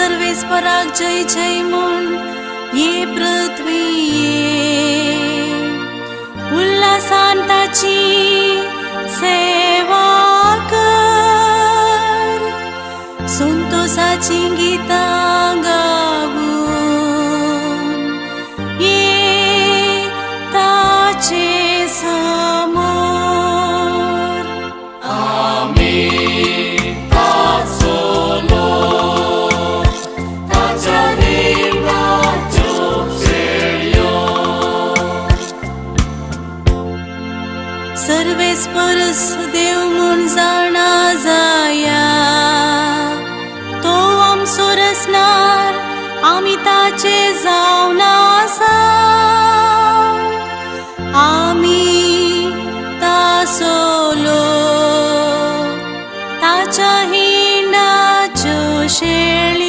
सर्वेस्पराक जय जय म्हूण ये पृथ्वीये उल्हासान ताची सेवा कर, संतोषाची गितां गावून ये ताचे समोर। आमीन ताचो लोक ताच्या देवाच्यो शेळयो सर्वेस्परस देव म्हूण जाणा जाया, तो आमचो रचणार आमी ताचे जावन आसा, आमी ताचो लोक ताच्या हिंडाच्यो शेळयो।